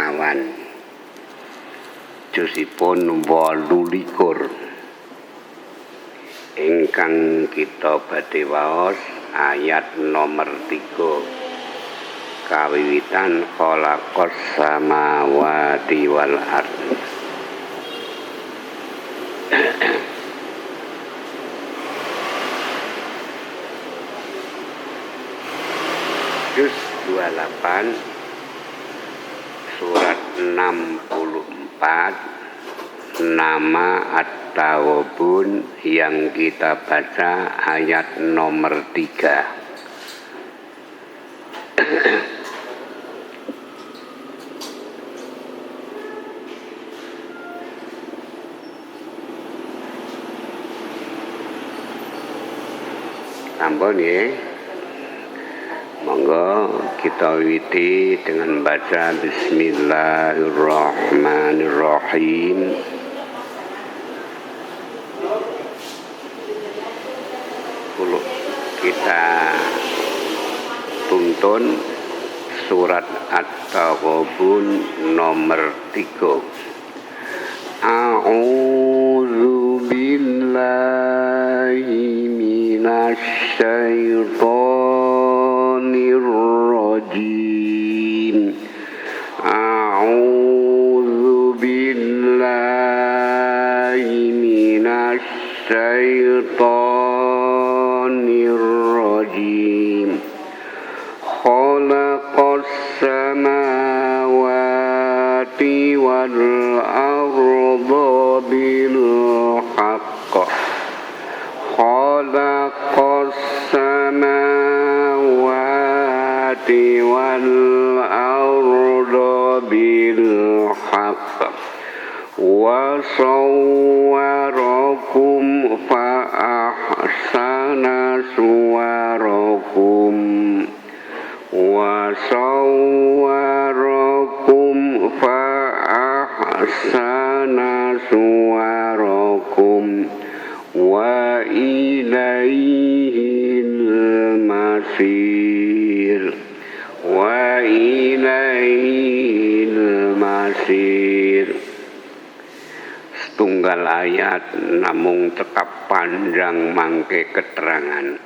sekawan jusipun 28 ingkang kita badhe waos ayat nomor 3 kawiwitan khalaqas samawati wal ardh. Juz 28 surat 64 nama At-Taghabun yang kita baca ayat nomor 3. Sampun nggih. Monggo kita wiwiti dengan baca Bismillahirrahmanirrahim. Kita tuntun surat At-Taghabun nomor 3. A'udzu billahi minasy syaithanir rajim. A'udzu billahi minasy syaithanir rajim. Khalaqas samawati wal arda bil haqq. Khalaqas samawati wal arda bil haqq wa sawwarakum fa ahsana suwarakum wa sawwarakum fa ahsana suwarakum wa ilaihil masir wa ilaihil masir. Setunggal ayat namung tekap panjang mangke keterangan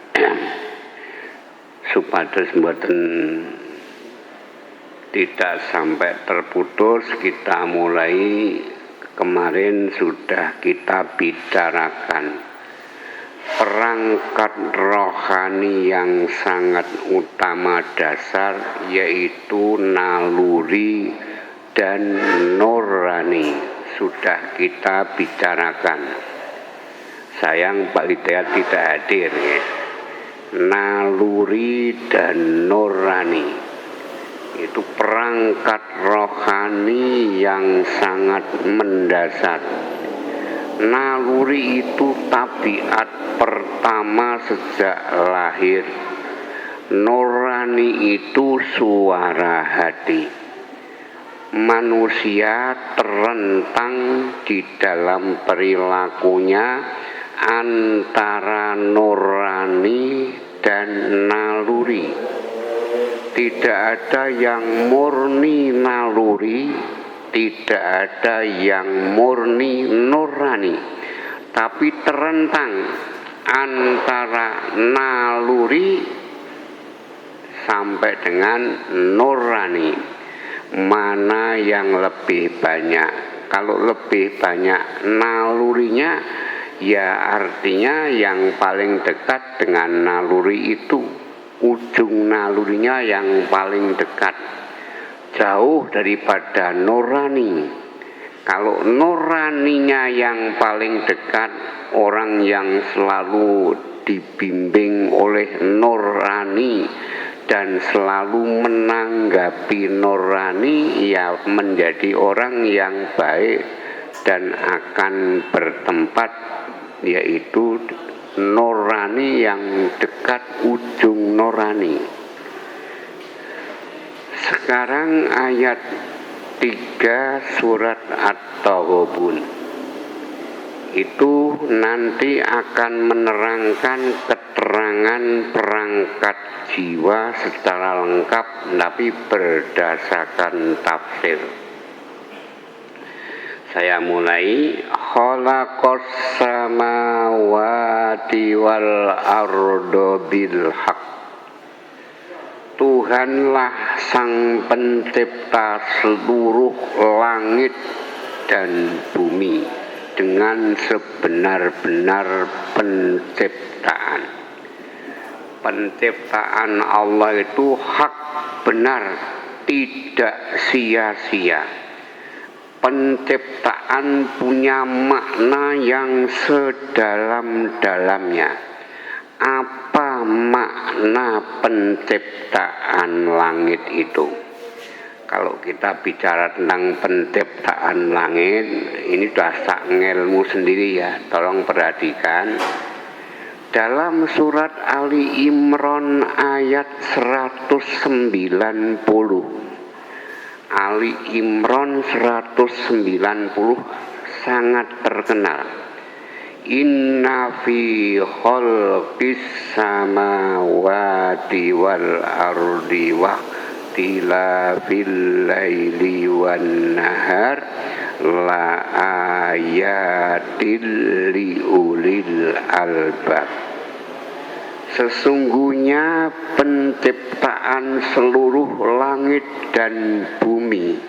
supados mboten tidak sampai terputus. Kita mulai kemarin sudah kita bicarakan perangkat rohani yang sangat utama dasar, yaitu naluri dan nurani. Sudah kita bicarakan. Sayang Pak Hidayat tidak hadir ya. Naluri dan nurani itu perangkat rohani yang sangat mendasar. Naluri itu tabiat pertama sejak lahir. Nurani itu suara hati. Manusia terentang di dalam perilakunya antara nurani dan naluri. Tidak ada yang murni naluri, tidak ada yang murni nurani, tapi terentang antara naluri sampai dengan nurani. Mana yang lebih banyak? Kalau lebih banyak nalurinya, ya artinya yang paling dekat dengan naluri itu, ujung nalurinya yang paling dekat, jauh daripada nurani. Kalau nuraninya yang paling dekat, orang yang selalu dibimbing oleh nurani dan selalu menanggapi nurani, ya menjadi orang yang baik dan akan bertempat, yaitu nurani yang dekat ujung nurani. Sekarang ayat 3 surat At-Taghabun itu nanti akan menerangkan keterangan perangkat jiwa secara lengkap, tapi berdasarkan tafsir. Saya mulai. Khalaqas samawati wal ardo bil haq. Tuhanlah sang pencipta seluruh langit dan bumi dengan sebenar-benar penciptaan. Penciptaan Allah itu hak, benar, tidak sia-sia. Penciptaan punya makna yang sedalam-dalamnya. Apa makna penciptaan langit itu? Kalau kita bicara tentang penciptaan langit, ini sudah ilmu sendiri ya, tolong perhatikan. Dalam surat Ali Imran ayat 190, Ali Imran 190 sangat terkenal. Inna fi khalqis samawati wal ardi wa ikhtilafil laili wan nahar la ayatil liulil albab. Sesungguhnya penciptaan seluruh langit dan bumi,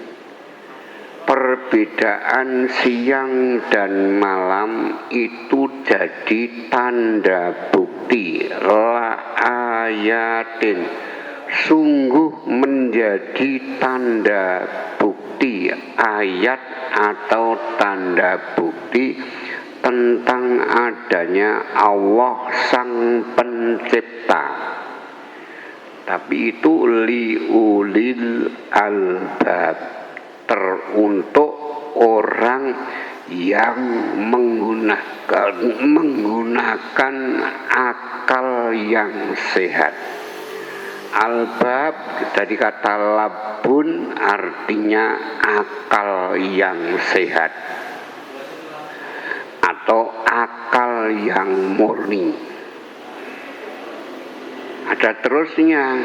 perbedaan siang dan malam itu jadi tanda bukti, la ayatin, sungguh menjadi tanda bukti, ayat atau tanda bukti tentang adanya Allah sang pencipta. Tapi itu liulil albab, teruntuk orang yang menggunakan akal yang sehat. Albab dari kata labun artinya akal yang sehat atau akal yang murni. Ada terusnya,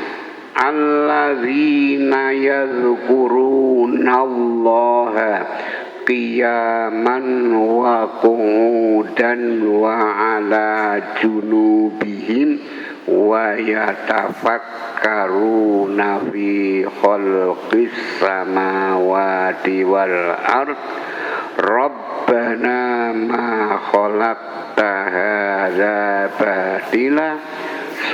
alladzina yadhkurunallaha qiyaman wa qu'udan wa ala junubihim wa yatafakkaruna fi khalqis samawati wal ard Rabbana ma khalaqta hadza batila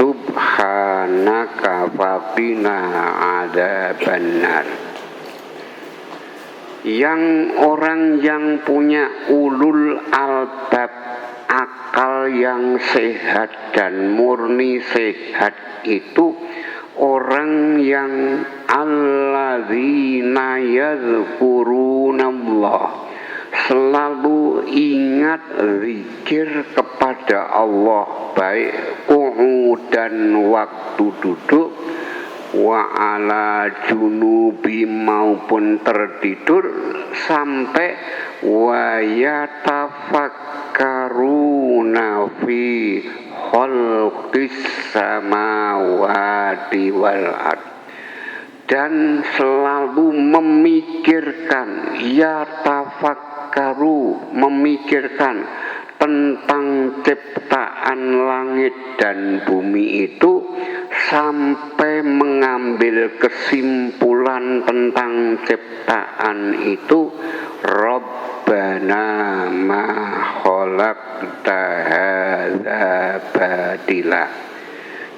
subhanaka faqina adzabannar. Yang orang yang punya ulul albab, akal yang sehat dan murni sehat itu orang yang alladzina yadhkurunallah, selalu ingat zikir kepada Allah, baik qu'udan waktu duduk, wa ala junubi maupun tertidur, sampai wa yatafakkaruna fi khalqis samawati wal ard, dan selalu memikirkan, memikirkan tentang ciptaan langit dan bumi itu, sampai mengambil kesimpulan tentang ciptaan itu, Rabbana ma khalaqta hadza batila.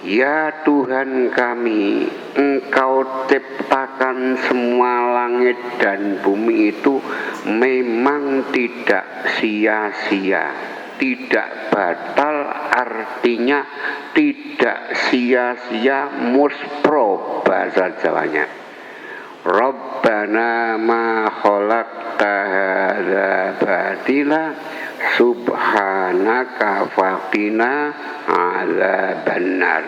Ya Tuhan kami, Engkau ciptakan semua langit dan bumi itu memang tidak sia-sia, tidak batal, artinya tidak sia-sia, muspro bahasa Jawanya. Rabbana ma khalaqta hadza batila subhanaka faqina adzabannar.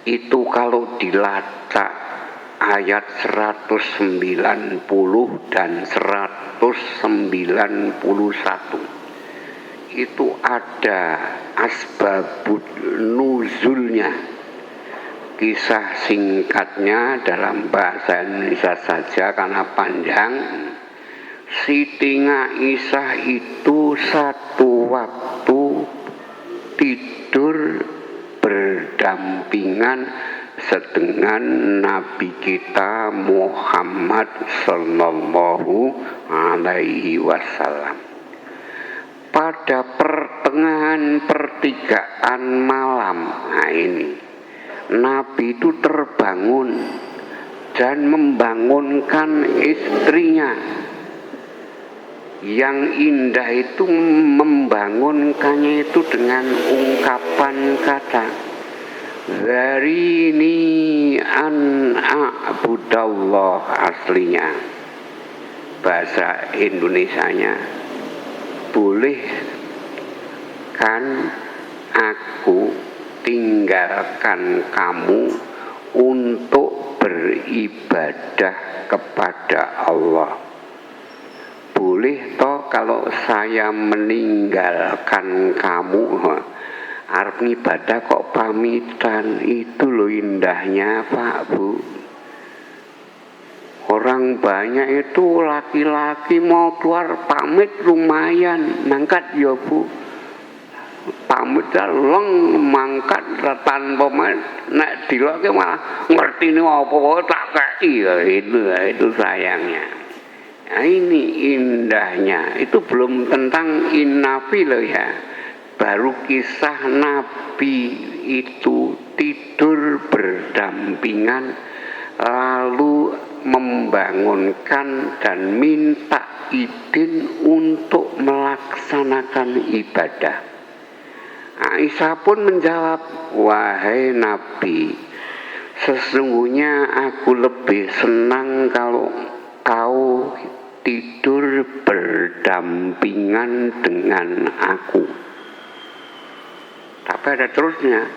Itu kalau dilacak ayat 190 dan 191 itu ada asbabun nuzulnya. Kisah singkatnya dalam bahasa Indonesia saja karena panjang. Siti Aisyah itu satu waktu tidur berdampingan dengan Nabi kita Muhammad sallallahu alaihi wasallam. Pada pertengahan pertigaan malam, nah ini Nabi itu terbangun dan membangunkan istrinya. Yang indah itu membangunkannya itu dengan ungkapan kata Zarini an a'budallah, aslinya bahasa Indonesianya, boleh kan aku tinggalkan kamu untuk beribadah kepada Allah. Boleh toh kalau saya meninggalkan kamu, arep ibadah kok pamitan, itu loh indahnya Pak Bu. Orang banyak itu laki-laki mau keluar pamit lumayan, mangkat ya Bu. Pamit leng mangkat tanpa nek diloke malah ngertine apa tak kei, itu sayangnya. Nah, ini indahnya. Itu belum tentang Nabi loh ya. Baru kisah Nabi itu tidur berdampingan lalu membangunkan dan minta izin untuk melaksanakan ibadah. Aisyah pun menjawab, wahai Nabi, sesungguhnya aku lebih senang kalau kau tidur berdampingan dengan aku. Tapi ada terusnya,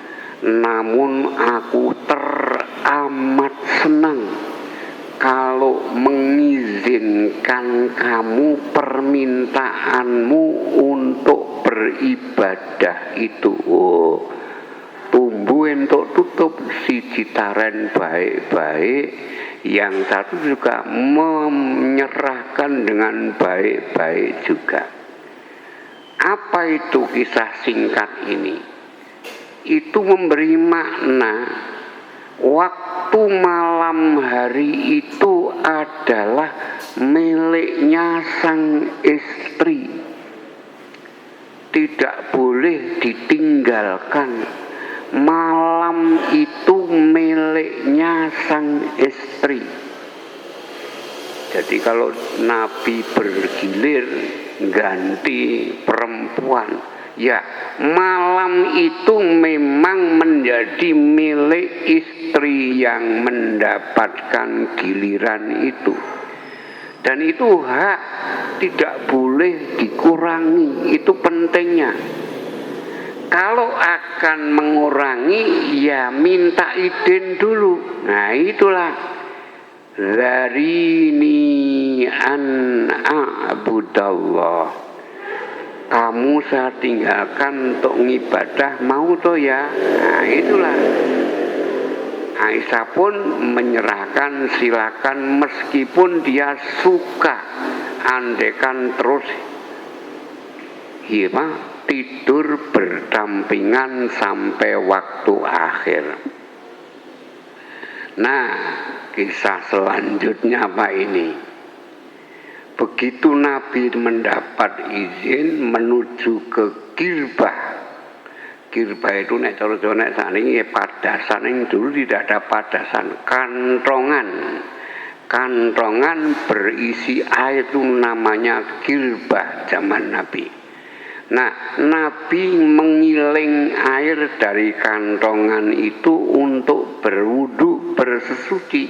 namun aku teramat senang kalau mengizinkan kamu permintaanmu untuk beribadah itu. Oh, tumbuh entuk tutup si citaren baik-baik, yang satu juga menyerahkan dengan baik-baik juga. Apa itu kisah singkat ini? Itu memberi makna waktu malam hari itu adalah miliknya sang istri, tidak boleh ditinggalkan. Malam itu miliknya sang istri. Jadi kalau Nabi bergilir ganti perempuan, ya malam itu memang menjadi milik istri yang mendapatkan giliran itu. Dan itu hak, tidak boleh dikurangi, itu pentingnya. Kalau akan mengurangi, ya minta izin dulu. Nah itulah Zarini an a'budallah. Kamu saya tinggalkan untuk ngibadah, mau toh ya? Nah itulah. Aisyah pun menyerahkan, silakan, meskipun dia suka andekan terus tidur berdampingan sampai waktu akhir. Nah, kisah selanjutnya apa ini? Begitu Nabi mendapat izin menuju ke Girbah. Girbah itu nek cara-cara nek sakniki padasan, yang dulu tidak ada padasan, kantongan. Kantongan berisi air itu namanya girbah zaman Nabi. Nah, Nabi mengiling air dari kantongan itu untuk berwudu, bersesuci.